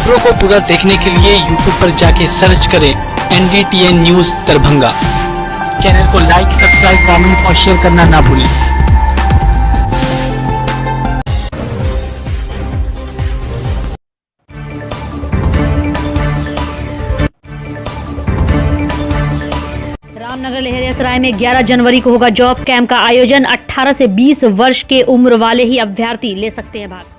खबरों को पूरा देखने के लिए YouTube पर जाके सर्च करें NDTN न्यूज दरभंगा। चैनल को लाइक, सब्सक्राइब, कमेंट और शेयर करना ना भूलें। रामनगर लहेरियासराय में 11 जनवरी को होगा जॉब कैंप का आयोजन। 18 से 20 वर्ष के उम्र वाले ही अभ्यर्थी ले सकते हैं भाग।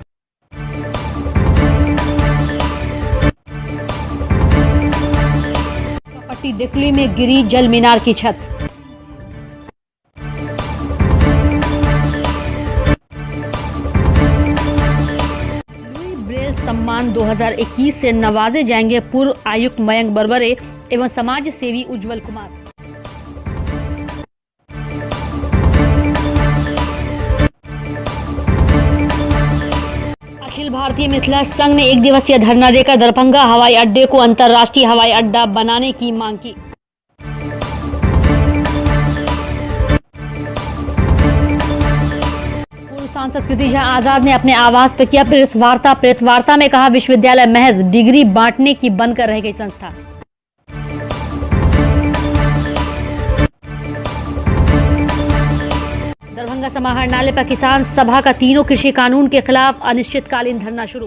पट्टी डिकली में गिरी जल मीनार की छत। लुई ब्रेल सम्मान 2021 से नवाजे जाएंगे पूर्व आयुक्त मयंक बरबरे एवं समाज सेवी उज्जवल कुमार। अखिल भारतीय मिथिला संघ ने 1 दिवसीय धरना देकर दरभंगा हवाई अड्डे को अंतर्राष्ट्रीय हवाई अड्डा बनाने की मांग की। पूर्व सांसद कृति झा आजाद ने अपने आवास पर किया प्रेस वार्ता में कहा, विश्वविद्यालय महज डिग्री बांटने की बनकर रह गई संस्था। दरभंगा समाहरणालय पर किसान सभा का तीनों कृषि कानून के खिलाफ अनिश्चितकालीन धरना शुरू।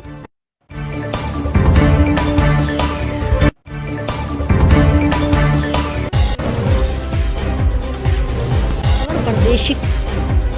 प्रादेशिक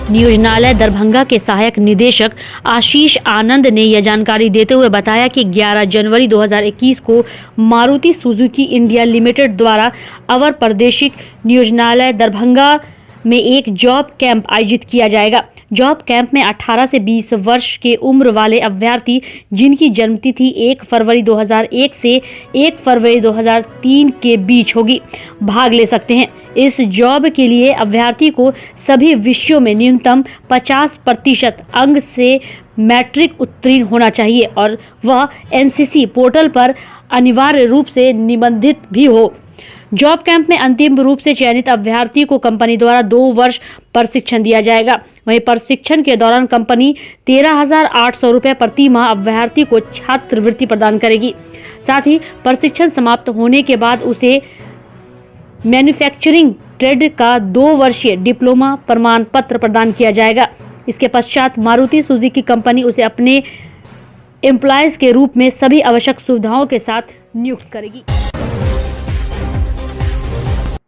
नियोजनालय दरभंगा के सहायक निदेशक आशीष आनंद ने यह जानकारी देते हुए बताया कि 11 जनवरी 2021 को मारुति सुजुकी इंडिया लिमिटेड द्वारा अवर प्रादेशिक नियोजनालय दरभंगा में एक जॉब कैंप आयोजित किया जाएगा। जॉब कैंप में 18 से 20 वर्ष के उम्र वाले अभ्यर्थी जिनकी जन्मतिथि 1 फरवरी 2001 से 1 फरवरी 2003 के बीच होगी भाग ले सकते हैं। इस जॉब के लिए अभ्यर्थी को सभी विषयों में न्यूनतम 50% अंक से मैट्रिक उत्तीर्ण होना चाहिए और वह NCC पोर्टल पर अनिवार्य रूप से निबंधित भी हो। जॉब कैंप में अंतिम रूप से चयनित अभ्यर्थी को कंपनी द्वारा 2 वर्ष प्रशिक्षण दिया जाएगा। वहीं प्रशिक्षण के दौरान कंपनी 13,800 रुपये प्रति माह अभ्यर्थी को छात्रवृत्ति प्रदान करेगी। साथ ही प्रशिक्षण समाप्त होने के बाद उसे मैन्युफैक्चरिंग ट्रेड का 2 वर्षीय डिप्लोमा प्रमाण पत्र प्रदान किया जाएगा। इसके पश्चात मारुति सुजुकी कंपनी उसे अपने एम्प्लॉयज के रूप में सभी आवश्यक सुविधाओं के साथ नियुक्त करेगी।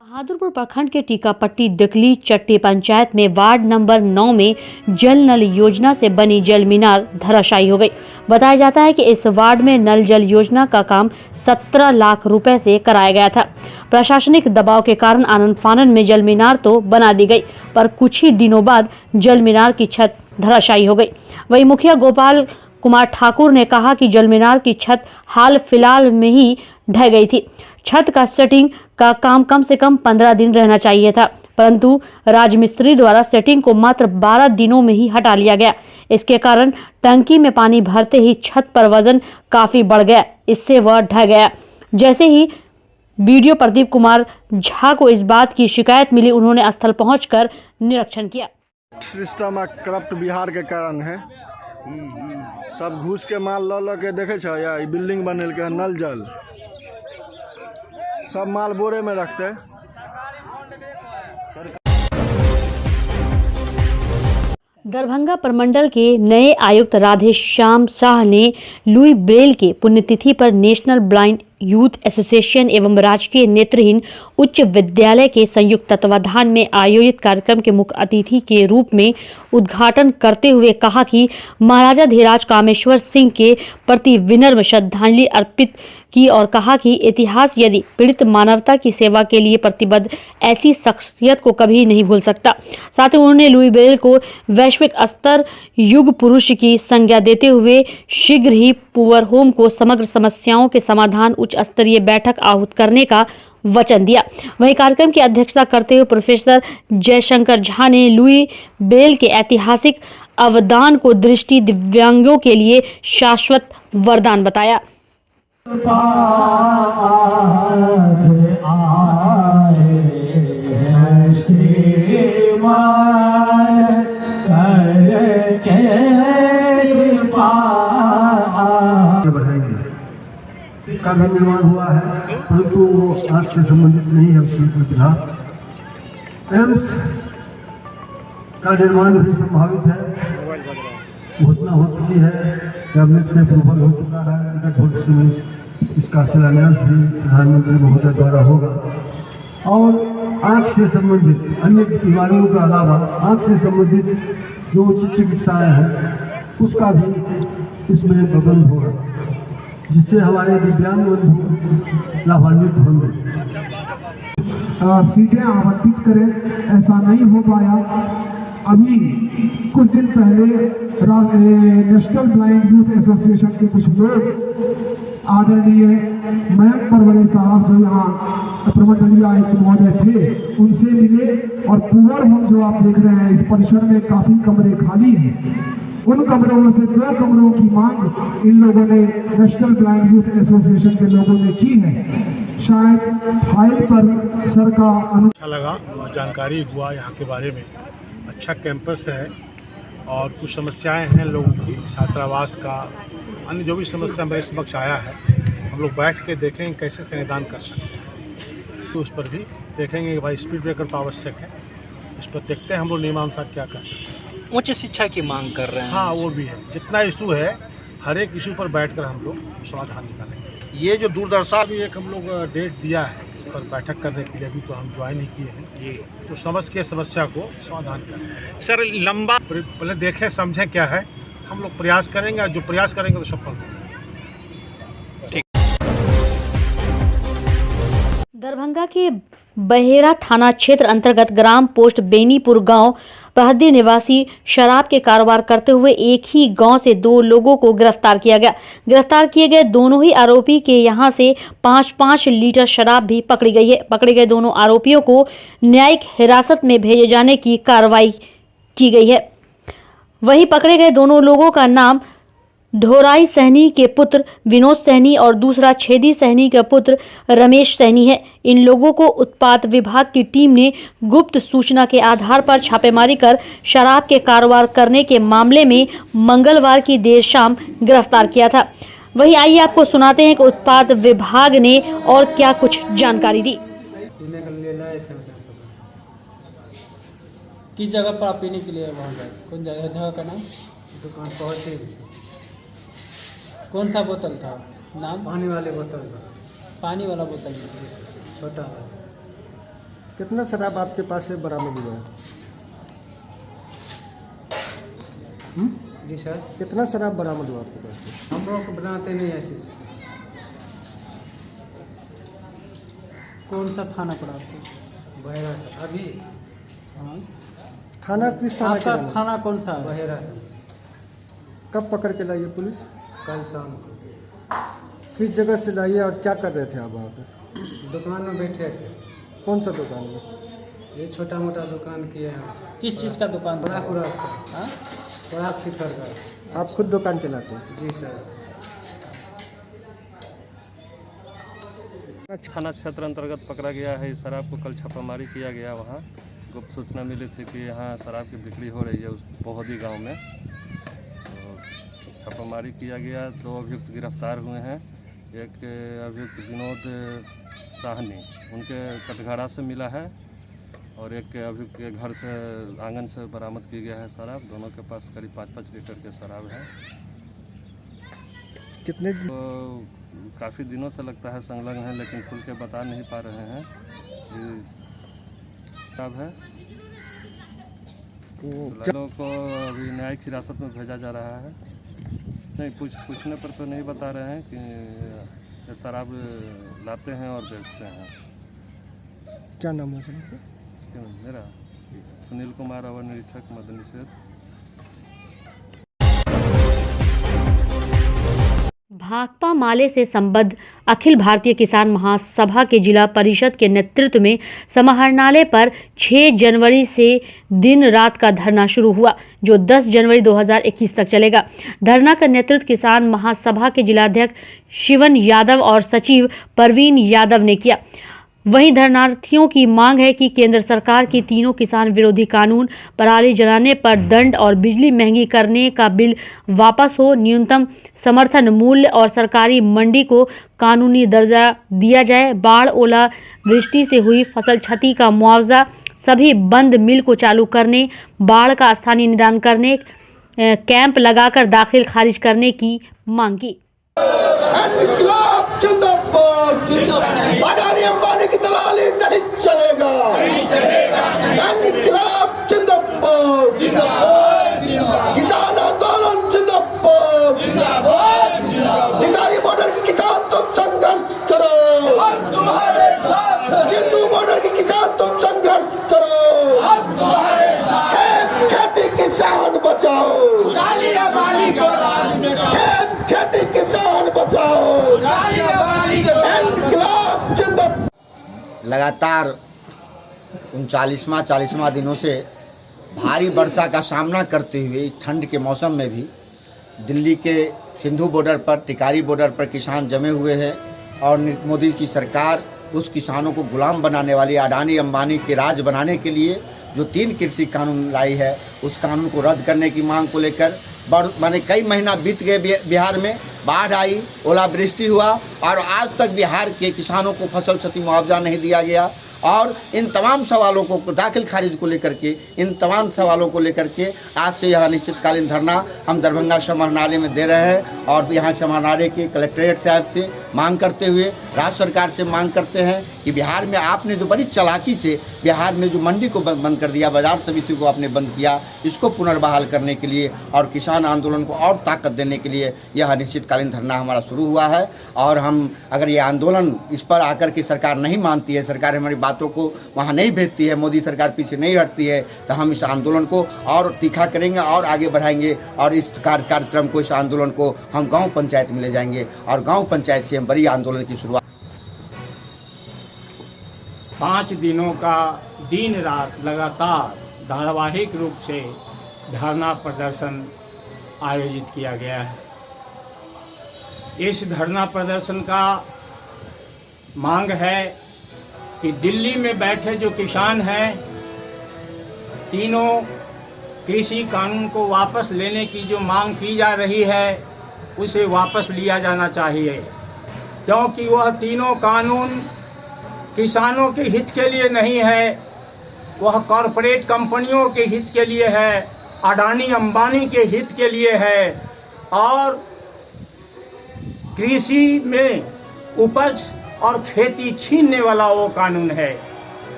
बहादुरपुर प्रखंड के टीकापट्टी डिकली चट्टी पंचायत में वार्ड नंबर 9 में जल नल योजना से बनी जल मीनार धराशायी हो गई। बताया जाता है कि इस वार्ड में नल जल योजना का काम 17 लाख रुपए से कराया गया था। प्रशासनिक दबाव के कारण आनन फानन में जल मीनार तो बना दी गई, पर कुछ ही दिनों बाद जल मीनार की छत धराशायी हो गई। वही मुखिया गोपाल कुमार ठाकुर ने कहा कि जल मीनार की छत हाल फिलहाल में ही ढह गई थी। छत का सेटिंग का काम कम से कम 15 दिन रहना चाहिए था, परंतु राजमिस्त्री द्वारा सेटिंग को मात्र 12 दिनों में ही हटा लिया गया। इसके कारण टंकी में पानी भरते ही छत पर वजन काफी बढ़ गया, इससे वह ढह गया। जैसे ही वीडियो प्रदीप कुमार झा को इस बात की शिकायत मिली, उन्होंने स्थल पहुंचकर निरीक्षण किया। सिस्टम करप्ट बिहार के कारण है। सब घूस के माल ल के देखे छ या बिल्डिंग बनल के नल जल सब माल बोरे में रखते। दरभंगा प्रमंडल के नए आयुक्त राधेश्याम शाह ने लुई ब्रेल के पुण्यतिथि पर नेशनल ब्लाइंड यूथ एसोसिएशन एवं राजकीय नेत्रहीन उच्च विद्यालय के संयुक्त तत्वाधान में आयोजित कार्यक्रम के मुख्य अतिथि के रूप में उद्घाटन करते हुए कहा कि महाराजा धीराज कामेश्वर सिंह के प्रति विनम्र श्रद्धांजलि अर्पित की और कहा कि इतिहास यदि पीड़ित मानवता की सेवा के लिए प्रतिबद्ध ऐसी शख्सियत को कभी नहीं भूल सकता। साथ ही उन्होंने लुई ब्रेल को वैश्विक स्तर युग पुरुष की संज्ञा देते हुए शीघ्र ही पुअर होम को समग्र समस्याओं के समाधान उच्च स्तरीय बैठक आहूत करने का वचन दिया। वहीं कार्यक्रम की अध्यक्षता करते हुए प्रोफेसर जयशंकर झा ने लुई ब्रेल के ऐतिहासिक अवदान को दृष्टि दिव्यांगों के लिए शाश्वत वरदान बताया। का भी निर्माण हुआ है, परंतु वो आँख से संबंधित नहीं है उसमें कोई फिलहाल। एम्स का निर्माण भी संभावित है, घोषणा हो चुकी है, कैबिनेट से अप्रूवल हो चुका है, निकट भविष्य में इसका शिलान्यास भी प्रधानमंत्री महोदय द्वारा होगा। और आँख से संबंधित अन्य बीमारियों के अलावा आँख से संबंधित जो उचित चिकित्साएँ हैं उसका भी इसमें प्रबंध होगा, जिससे हमारे दिव्यांग बंधु लाभान्वित होंगे। सीटें आवंटित करें, ऐसा नहीं हो पाया। अभी कुछ दिन पहले नेशनल ब्लाइंड यूथ एसोसिएशन के कुछ लोग आदरणीय मयंक परवरे साहब जो यहाँ प्रमंडलीय आयुक्त महोदय थे उनसे मिले, और पुअर होम जो आप देख रहे हैं इस परिसर में काफ़ी कमरे खाली हैं, उन कमरों में से 2 कमरों की मांग इन लोगों ने नेशनल ब्लाइंड यूथ एसोसिएशन के लोगों ने की है। शायद फाइल पर सर का अच्छा लगा, जानकारी हुआ यहाँ के बारे में। अच्छा कैंपस है और कुछ समस्याएं हैं लोगों की, छात्रावास का, अन्य जो भी समस्या मेरे समक्ष आया है, हम लोग बैठ के देखेंगे कैसे समाधान कर सकते हैं। तो उस पर भी देखेंगे कि भाई स्पीड ब्रेकर तो आवश्यक है, इस पर देखते हैं हम लोग नियमानुसार क्या कर सकते हैं। उच्च शिक्षा की मांग कर रहे हैं। हाँ, वो भी है। जितना इशू है हर एक इशू पर बैठकर हम लोग समाधान निकालेंगे। ये जो दूरदर्शा भी एक हम लोग डेट दिया है इस पर बैठक करने के लिए, अभी तो हम ज्वाइन ही किए हैं ये, तो समझ के समस्या को समाधान करें। सर लंबा पहले देखें समझें क्या है, हम लोग प्रयास करेंगे, जो प्रयास करेंगे तो सफल होंगे। दरभंगा के बहेड़ा थाना क्षेत्र अंतर्गत ग्राम पोस्ट बेनीपुर गांव बहद्दी निवासी शराब के कारोबार करते हुए एक ही गांव से 2 लोगों को गिरफ्तार किया गया। गिरफ्तार किए गए दोनों ही आरोपी के यहां से 5-5 लीटर शराब भी पकड़ी गई है। पकड़े गए दोनों आरोपियों को न्यायिक हिरासत में भेजे जाने की कार्रवाई की गई है। वहीं पकड़े गए दोनों लोगों का नाम ढोराई सहनी के पुत्र विनोद सहनी और दूसरा छेदी सहनी का पुत्र रमेश सहनी है। इन लोगों को उत्पाद विभाग की टीम ने गुप्त सूचना के आधार पर छापेमारी कर शराब के कारोबार करने के मामले में मंगलवार की देर शाम गिरफ्तार किया था। वहीं आइए आपको सुनाते हैं कि उत्पाद विभाग ने और क्या कुछ जानकारी दी। किस जगह पर आप पीने के लिए वहाँ गए? कौन जगह का नाम? दुकान पहुँचे। कौन सा बोतल था? नाम? पानी वाले बोतल, पानी वाला बोतल छोटा है। कितना शराब आपके पास से बरामद हुआ है? जी सर। कितना शराब बरामद हुआ आपके पास से? हम लोग बनाते नहीं ऐसे। कौन सा थाना पड़ा आपको? बहेरा अभी। हाँ, थाना किस थाना आपका के? थाना कौन सा है? बहेरा कब पकड़ के लाई है पुलिस? कल शाम को। किस जगह से लाई है और क्या कर रहे थे आप वहाँ पे? दुकान में बैठे थे। कौन सा दुकान में? ये छोटा मोटा दुकान किए हैं। किस चीज़ का दुकान था? हाँ? पराग शिखर का। आप खुद दुकान चलाते हैं? जी सर। थाना क्षेत्र अंतर्गत पकड़ा गया है। इस शराब को कल छापामारी किया गया। वहाँ गुप्त सूचना मिली थी कि यहाँ शराब की बिक्री हो रही है उस बहोदी गांव में, तो छापामारी किया गया। 2 अभियुक्त गिरफ्तार हुए हैं। एक अभियुक्त विनोद साहनी उनके कटघड़ा से मिला है और एक अभियुक्त के घर से आंगन से बरामद की गया है शराब। दोनों के पास करीब 5-5 लीटर के शराब है। कितने तो काफ़ी दिनों से लगता है संलग्न है, लेकिन खुल के बता नहीं पा रहे हैं कि कब है। लोगों को अभी न्यायिक हिरासत में भेजा जा रहा है। नहीं, पूछने पर तो नहीं बता रहे हैं कि शराब लाते हैं और बेचते हैं। क्या नाम है सर? मेरा सुनील कुमार, अवर निरीक्षक मदनी क्षेत्र। भाकपा माले से संबद्ध अखिल भारतीय किसान महासभा के जिला परिषद के नेतृत्व में समाहरणालय पर 6 जनवरी से दिन रात का धरना शुरू हुआ, जो 10 जनवरी 2021 तक चलेगा। धरना का नेतृत्व किसान महासभा के जिलाध्यक्ष शिवन यादव और सचिव परवीन यादव ने किया। वहीं धरनार्थियों की मांग है कि केंद्र सरकार की तीनों किसान विरोधी कानून, पराली जलाने पर दंड और बिजली महंगी करने का बिल वापस हो, न्यूनतम समर्थन मूल्य और सरकारी मंडी को कानूनी दर्जा दिया जाए, बाढ़ ओला वृष्टि से हुई फसल क्षति का मुआवजा, सभी बंद मिल को चालू करने, बाढ़ का स्थानीय निदान करने, कैंप लगाकर दाखिल खारिज करने की मांग की। अडानी अंबानी की दलाली नहीं चलेगा, इनकलाब जिंदाबाद, किसान आंदोलन जिंदाबाद, टिकारी बॉर्डर किसान तुम संघर्ष करो, हम तुम्हारे साथ, सिंधु बॉर्डर के किसान तुम संघर्ष करो, हम तुम्हारे साथ, खेती किसान बचाओ, खेती किसान बचाओ, लगातार 39वां दिनों से भारी वर्षा का सामना करते हुए इस ठंड के मौसम में भी दिल्ली के सिंधु बॉर्डर पर, टिकारी बॉर्डर पर किसान जमे हुए हैं और मोदी की सरकार उस किसानों को गुलाम बनाने वाली अडानी अंबानी के राज बनाने के लिए जो 3 कृषि कानून लाई है, उस कानून को रद्द करने की मांग को लेकर माने कई महीना बीत गए, बिहार में बाढ़ आई, ओलावृष्टि हुआ और आज तक बिहार के किसानों को फसल क्षति मुआवजा नहीं दिया गया। और इन तमाम सवालों को दाखिल खारिज को लेकर के, इन तमाम सवालों को लेकर के आज से यह अनिश्चितकालीन धरना हम दरभंगा समाहरणालय में दे रहे हैं और यहाँ समाहरणालय के कलेक्ट्रेट साहब से मांग करते हुए राज्य सरकार से मांग करते हैं कि बिहार में आपने जो बड़ी चालाकी से बिहार में जो मंडी को बंद कर दिया, बाजार समिति को आपने बंद किया, इसको पुनर्बहाल करने के लिए और किसान आंदोलन को और ताकत देने के लिए यह अनिश्चितकालीन धरना हमारा शुरू हुआ है। और हम अगर ये आंदोलन इस पर आकर के सरकार नहीं मानती है, सरकार हमारी बातों को वहाँ नहीं भेजती है, मोदी सरकार पीछे नहीं हटती है, तो हम इस आंदोलन को और तीखा करेंगे और आगे बढ़ाएंगे और इस कार्यक्रम को, इस आंदोलन को हम गाँव पंचायत में ले जाएंगे और गाँव पंचायत से हम बड़ी आंदोलन की शुरुआत। 5 दिनों का दिन रात लगातार धारावाहिक रूप से धरना प्रदर्शन आयोजित किया गया है। इस धरना प्रदर्शन का मांग है कि दिल्ली में बैठे जो किसान हैं, तीनों कृषि कानून को वापस लेने की जो मांग की जा रही है, उसे वापस लिया जाना चाहिए, क्योंकि वह तीनों कानून किसानों के हित के लिए नहीं है, वह कॉरपोरेट कंपनियों के हित के लिए है, अडानी अंबानी के हित के लिए है और कृषि में उपज और खेती छीनने वाला वो कानून है।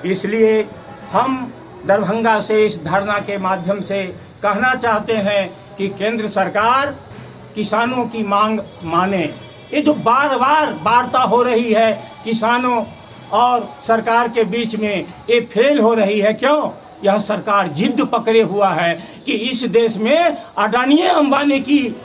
इसलिए हम दरभंगा से इस धरना के माध्यम से कहना चाहते हैं कि केंद्र सरकार किसानों की मांग माने। ये जो बार बार वार्ता हो रही है किसानों और सरकार के बीच में, ये फेल हो रही है। क्यों? यह सरकार जिद पकड़े हुआ है कि इस देश में अडानी अंबानी की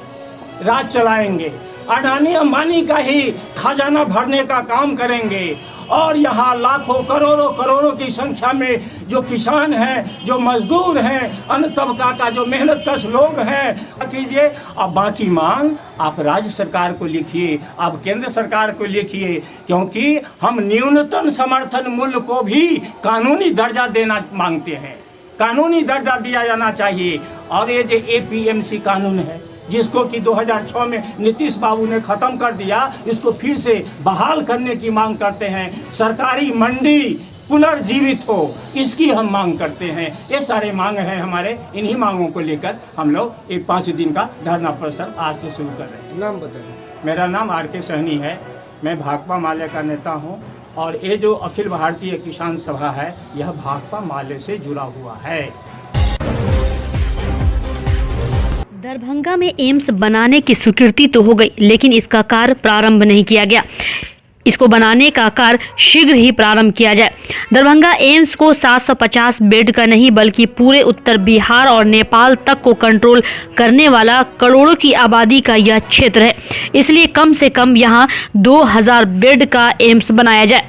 राज चलाएंगे, अडानी अंबानी का ही खजाना भरने का काम करेंगे और यहाँ लाखों करोड़ों की संख्या में जो किसान हैं, जो मजदूर हैं, अन्य तबका का जो मेहनतकश लोग हैं, कीजिए। अब बाकी मांग आप राज्य सरकार को लिखिए, आप केंद्र सरकार को लिखिए, क्योंकि हम न्यूनतम समर्थन मूल्य को भी कानूनी दर्जा देना मांगते हैं, कानूनी दर्जा दिया जाना चाहिए। और ये जो APMC कानून है, जिसको कि 2006 में नीतीश बाबू ने ख़त्म कर दिया, इसको फिर से बहाल करने की मांग करते हैं। सरकारी मंडी पुनर्जीवित हो, इसकी हम मांग करते हैं। ये सारे मांग हैं हमारे। इन्हीं मांगों को लेकर हम लोग एक 5 दिन का धरना प्रदर्शन आज से शुरू कर रहे हैं। नाम बताइए। मेरा नाम RK सहनी है, मैं भाकपा माले का नेता हूँ और ये जो अखिल भारतीय किसान सभा है, यह भाकपा माले से जुड़ा हुआ है। दरभंगा में एम्स बनाने की स्वीकृति तो हो गई, लेकिन इसका कार्य प्रारंभ नहीं किया गया। इसको बनाने का कार्य शीघ्र ही प्रारंभ किया जाए। दरभंगा एम्स को 750 बेड का नहीं बल्कि पूरे उत्तर बिहार और नेपाल तक को कंट्रोल करने वाला करोड़ों की आबादी का यह क्षेत्र है, इसलिए कम से कम यहाँ 2000 बेड का एम्स बनाया जाए।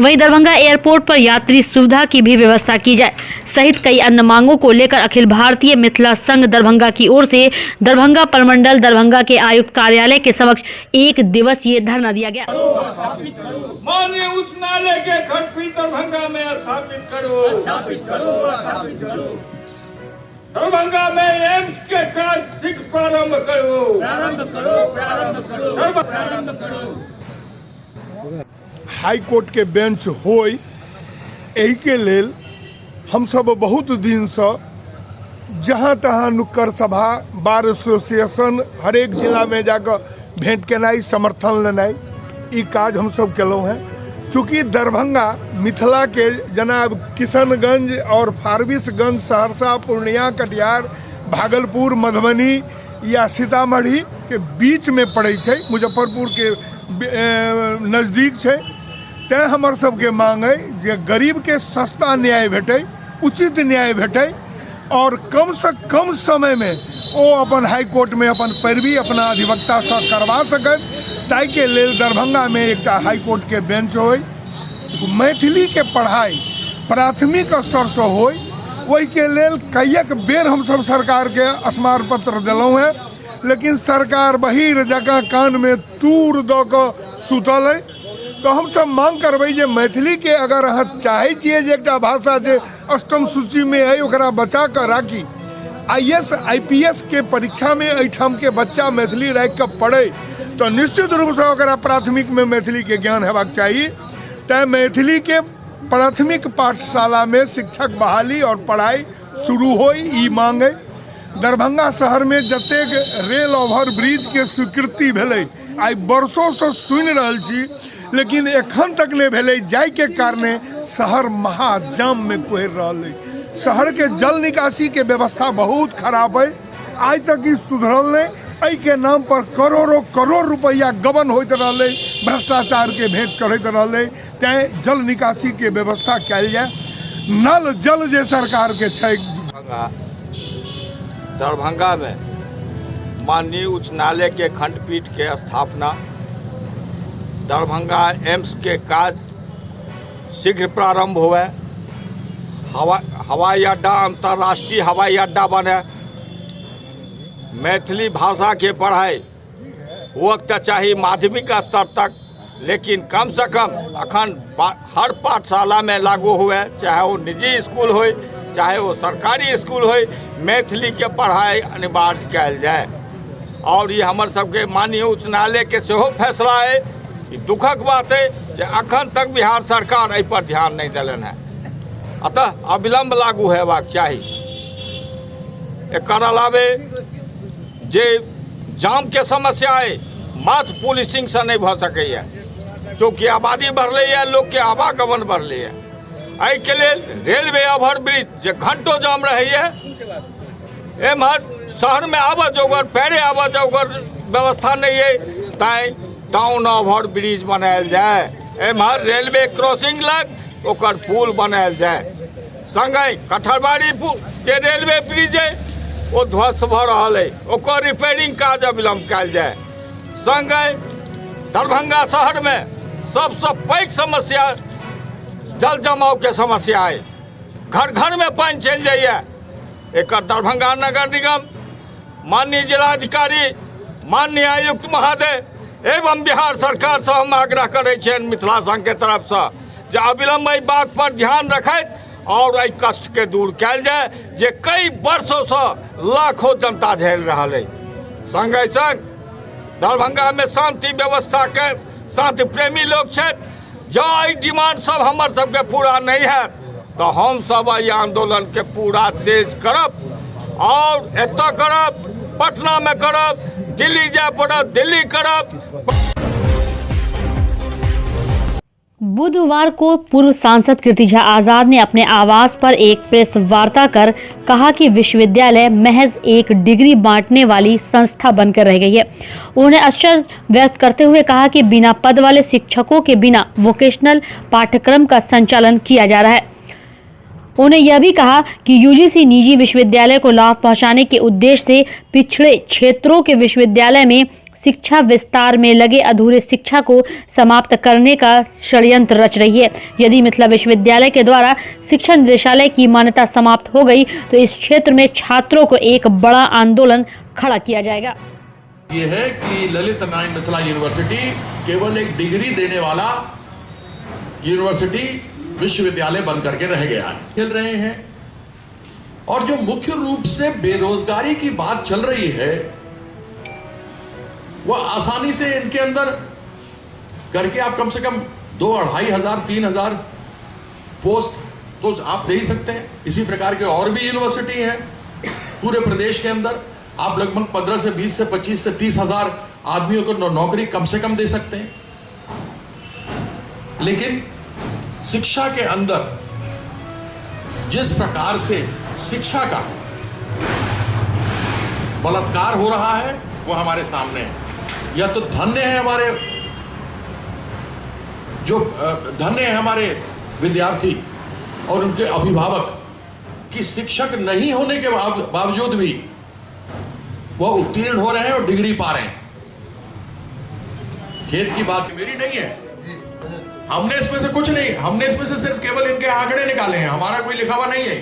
वहीं दरभंगा एयरपोर्ट पर यात्री सुविधा की भी व्यवस्था की जाए सहित कई अन्य मांगों को लेकर अखिल भारतीय मिथिला संघ दरभंगा की ओर से दरभंगा प्रमंडल दरभंगा के आयुक्त कार्यालय के समक्ष 1 दिवसीय धरना दिया गया। माननीय उच्च न्यायालय के खंडपीठ दरभंगा में स्थापित करो। दरभंगा में एम्स के कार्य शीघ्र प्रारंभ करो। हाई कोर्ट के बेंच होई, एही के लेल हम सब बहुत दिन से जहाँ तहाँ नुक्कड़ सभा, बार एसोसिएशन, हरेक जिला में जाकर भेंट केनाई, समर्थन लेनाई, ई काज हम सब केलहुँ हैं। चूँकि दरभंगा मिथिला के जनाब किशनगंज और फारबिसगंज, सहरसा, पूर्णिया, कटिहार, भागलपुर, मधुबनी या सीतामढ़ी के बीच में पड़ै छै, मुजफ्फरपुर के नज़दीक छै। तैँ हमर सबके मांग है जे गरीब के सस्ता न्याय भेटै, उचित न्याय भेटै और कम से कम समय में वो अपन हाई कोर्ट में अपन पैरवी अपना अधिवक्ता से करवा सकत। ताकि लेल दरभंगा में एक हाई कोर्ट के बेंच होय, मैथिली के पढ़ाई प्राथमिक स्तर से होय, वही के लेल कईक बेर हम सब सरकार के स्मार पत्र दिलौं हैं, लेकिन सरकार बहिर जगह कान में तूर द के सुतल है। तो हम सब मांग करबै जे मैथिली के अगर अहाँ चाहे छियै जे एकटा भाषा जे अष्टम सूची में है ओकरा बचा कर राखी, IAS IPS के परीक्षा में एहिठाम के बच्चा मैथिली राखि के पढ़े तो निश्चित रूप से ओकरा प्राथमिक में मैथिली के ज्ञान हेबाक चाहिए। तैं मैथिली के प्राथमिक पाठशाला में शिक्षक बहाली और पढ़ाई शुरू हो, ई मांग है। दरभंगा शहर में जतेक रेल ओवर ब्रिज के स्वीकृति भेलै, आई वर्षों से सुनि रहल छी, लेकिन एखन तक नहीं भेलै, जाय के कारणे शहर महाजाम में कोहर रहल है। शहर के जल निकासी के व्यवस्था बहुत खराब है, आज तक ई सुधरल नहीं। एहि के नाम पर करोड़ रुपया गबन होइत रहलै, भ्रष्टाचार के भेंट करैत रहलै। तैं जल निकासी के व्यवस्था कयल जाय। नल जल जे सरकार के छै। दरभंगा में माननीय उच्च न्यायालय के खंडपीठ के स्थापना, दरभंगा एम्स के काज शीघ्र प्रारंभ हुए, हवाई अड्डा अंतर्राष्ट्रीय हवाई अड्डा बने, मैथिली भाषा के पढ़ाई वक्त चाहिए माध्यमिक स्तर तक, लेकिन कम से कम अखन हर पाठशाला में लागू हुए, चाहे वो निजी स्कूल हो चाहे वो सरकारी स्कूल हो, मैथिली के पढ़ाई अनिवार्य कयल जाए। और ये हमर सबके माननीय उच्च न्यायालय के सेहो फैसला है। ई दुखक बात है कि अखन तक बिहार सरकार एहि पर ध्यान नहीं दिलन है, अतः अविलंब लागू हेबाक चाही। एकर अलावे जे जाम के समस्या है मात्र पुलिसिंग से नहीं भ सकैया, चूँकि आबादी बढ़ले है, लोग के आवागमन बढ़ले है। एहि के लेल रेलवे ओवर ब्रिज जे घंटों जाम रहे है, एम्हर शहर में आबऽ जोगर पैरे आबऽ जोगर व्यवस्था नहीं है, तैं टाउन ओवर ब्रिज बनायल जाए, एम्हर रेलवे क्रॉसिंग लग ओकर पुल बनायल जाए। संगे कठरबाड़ी के रेलवे ब्रिज है वो ध्वस्त भ रहा है, ओकर रिपेयरिंग काज अविलंब कयल जाए। संगे दरभंगा शहर में सबसे पैघ समस्या जल जमाव के समस्या है, घर घर में पानी चल जाइए। एक दरभंगा नगर निगम, माननीय जिलाधिकारी, माननीय आयुक्त महोदय एवं बिहार सरकार से हम आग्रह करे छे मिथिला संघ के तरफ से जे अविलंब एहि बात पर ध्यान रखैत और एहि कष्ट के दूर कयल जाए जे कई वर्षों से लाखों जनता झेल रहा है। संगे संग दरभंगा में शांति व्यवस्था के शांति प्रेमी लोग छे, जो एहि डिमांड सब हमर सबके पूरा नहीं है तो हम सब एहि आंदोलन के पूरा तेज करब और एतऽ करब, पटना में करब, दिल्ली जाए पड़त दिल्ली करब। बुधवार को पूर्व सांसद कीर्ति झा आजाद ने अपने आवास पर एक प्रेस वार्ता कर कहा कि विश्वविद्यालय महज एक डिग्री बांटने वाली संस्था बनकर रह गई है। उन्होंने आश्चर्य व्यक्त करते हुए कहा कि बिना पद वाले शिक्षकों के बिना वोकेशनल पाठ्यक्रम का संचालन किया जा रहा है। उन्होंने यह भी कहा कि यूजीसी निजी विश्वविद्यालय को लाभ पहुंचाने के उद्देश्य से पिछड़े क्षेत्रों के विश्वविद्यालय में शिक्षा विस्तार में लगे अधूरे शिक्षा को समाप्त करने का षड्यंत्र रच रही है। यदि मिथिला विश्वविद्यालय के द्वारा शिक्षा निदेशालय की मान्यता समाप्त हो गई तो इस क्षेत्र में छात्रों को एक बड़ा आंदोलन खड़ा किया जाएगा। ये है कि ललित नारायण मिथिला यूनिवर्सिटी केवल एक डिग्री देने वाला यूनिवर्सिटी विश्वविद्यालय बन करके रह गया है। खेल रहे हैं और जो मुख्य रूप से बेरोजगारी की बात चल रही है वह आसानी से इनके अंदर करके आप कम से कम 2,500 3,000 पोस्ट तो आप दे ही सकते हैं। इसी प्रकार के और भी यूनिवर्सिटी हैं पूरे प्रदेश के अंदर। आप लगभग 15 से 20 से 25 से 30,000 आदमियों को नौकरी कम से कम दे सकते हैं। लेकिन शिक्षा के अंदर जिस प्रकार से शिक्षा का बलात्कार हो रहा है वो हमारे सामने है। या तो धन्य है हमारे विद्यार्थी और उनके अभिभावक कि शिक्षक नहीं होने के बावजूद भी वो उत्तीर्ण हो रहे हैं और डिग्री पा रहे हैं। खेत की बात मेरी नहीं है, हमने इसमें से कुछ नहीं, हमने इसमें से सिर्फ केवल इनके आंकड़े निकाले हैं, हमारा कोई लिखा हुआ नहीं है।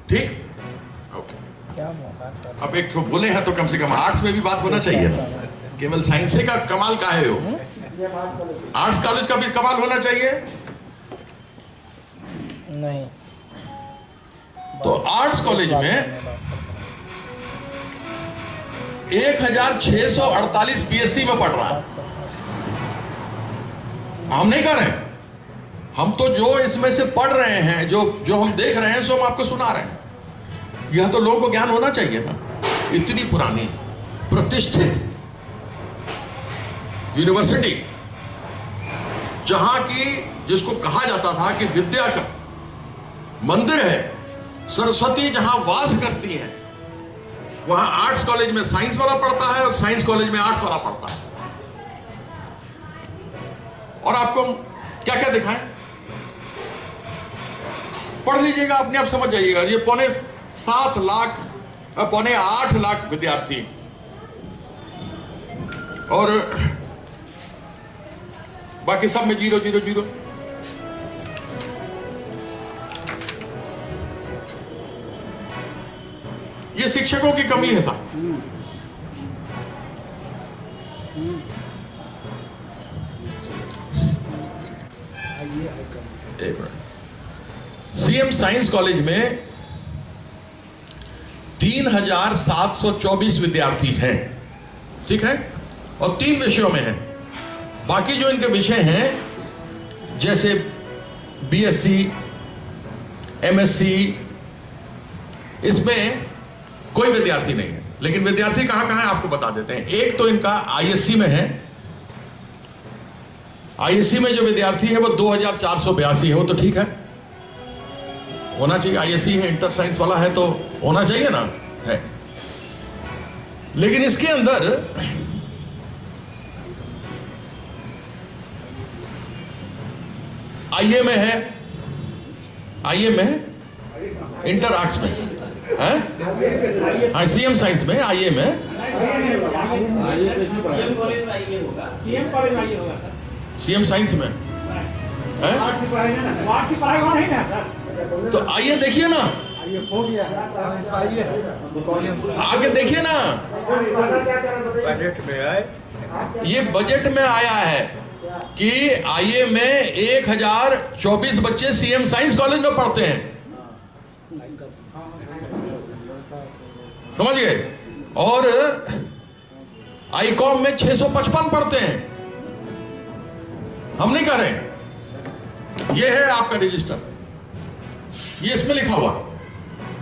ठीक, अब एक बोले हैं तो कम से कम आर्ट्स में भी बात होना चाहिए। केवल साइंस का कमाल का है वो, आर्ट्स कॉलेज का भी कमाल होना चाहिए। नहीं तो आर्ट्स कॉलेज में 1648 बीएससी में पढ़ रहा है। हम नहीं कर रहे, हम तो जो इसमें से पढ़ रहे हैं, जो हम देख रहे हैं सो हम आपको सुना रहे हैं। यह तो लोगों को ज्ञान होना चाहिए ना। इतनी पुरानी प्रतिष्ठित यूनिवर्सिटी जहां की जिसको कहा जाता था कि विद्या का मंदिर है, सरस्वती जहां वास करती है, वहां आर्ट्स कॉलेज में साइंस वाला पढ़ता है और साइंस कॉलेज में आर्ट्स वाला पढ़ता है। और आपको क्या क्या दिखाएं, पढ़ लीजिएगा, अपने आप समझ जाइएगा। ये 8 लाख विद्यार्थी और बाकी सब में 0 0 0। ये शिक्षकों की कमी है साहब। सीएम साइंस कॉलेज में 3,724 विद्यार्थी हैं, ठीक है, और 3 विषयों में हैं। बाकी जो इनके विषय हैं जैसे बीएससी, एमएससी, इसमें कोई विद्यार्थी नहीं है। लेकिन विद्यार्थी कहां कहां है आपको बता देते हैं। एक तो इनका आईएससी में है, आईएससी में जो विद्यार्थी है वो 2,482 है। वो तो ठीक है, होना चाहिए। आईएससी है, इंटर साइंस वाला है तो होना चाहिए ना, है। लेकिन इसके अंदर आईए में है, आईए में इंटर आर्ट्स में है, सीएम साइंस में, आईए में, सीएम साइंस में है। तो आइए देखिए ना, आगे देखिए ना, बजट में आए, ये बजट में आया है कि आईए में 1,024 बच्चे सीएम साइंस कॉलेज में पढ़ते हैं, समझ गए, और आईकॉम में 655 पढ़ते हैं। हम नहीं कर रहे, ये है आपका रजिस्टर, ये इसमें लिखा हुआ।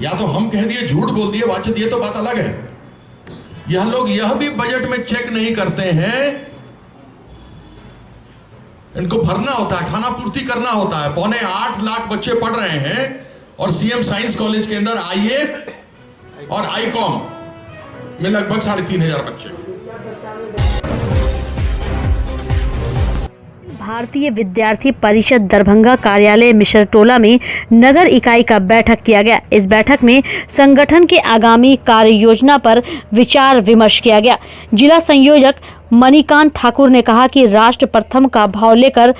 या तो हम कह दिए, झूठ बोल दिए, वाचित, ये तो बात अलग है। यह लोग यह भी बजट में चेक नहीं करते हैं, इनको भरना होता है, खाना पूर्ति करना होता है। 8.25 लाख बच्चे पढ़ रहे हैं और सीएम साइंस कॉलेज के अंदर आईए और आईकॉम में लगभग 3,500 बच्चे। भारतीय विद्यार्थी परिषद दरभंगा कार्यालय मिश्रटोला में नगर इकाई का बैठक किया गया। इस बैठक में संगठन के आगामी कार्य योजना पर विचार विमर्श किया गया। जिला संयोजक मणिकांत ठाकुर ने कहा कि राष्ट्र प्रथम का भाव लेकर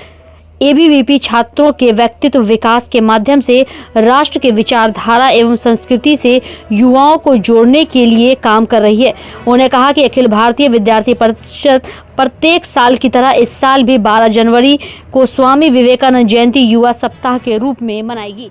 एबीवीपी छात्रों के व्यक्तित्व विकास के माध्यम से राष्ट्र के विचारधारा एवं संस्कृति से युवाओं को जोड़ने के लिए काम कर रही है। उन्होंने कहा कि अखिल भारतीय विद्यार्थी परिषद प्रत्येक साल की तरह इस साल भी 12 जनवरी को स्वामी विवेकानंद जयंती युवा सप्ताह के रूप में मनाएगी।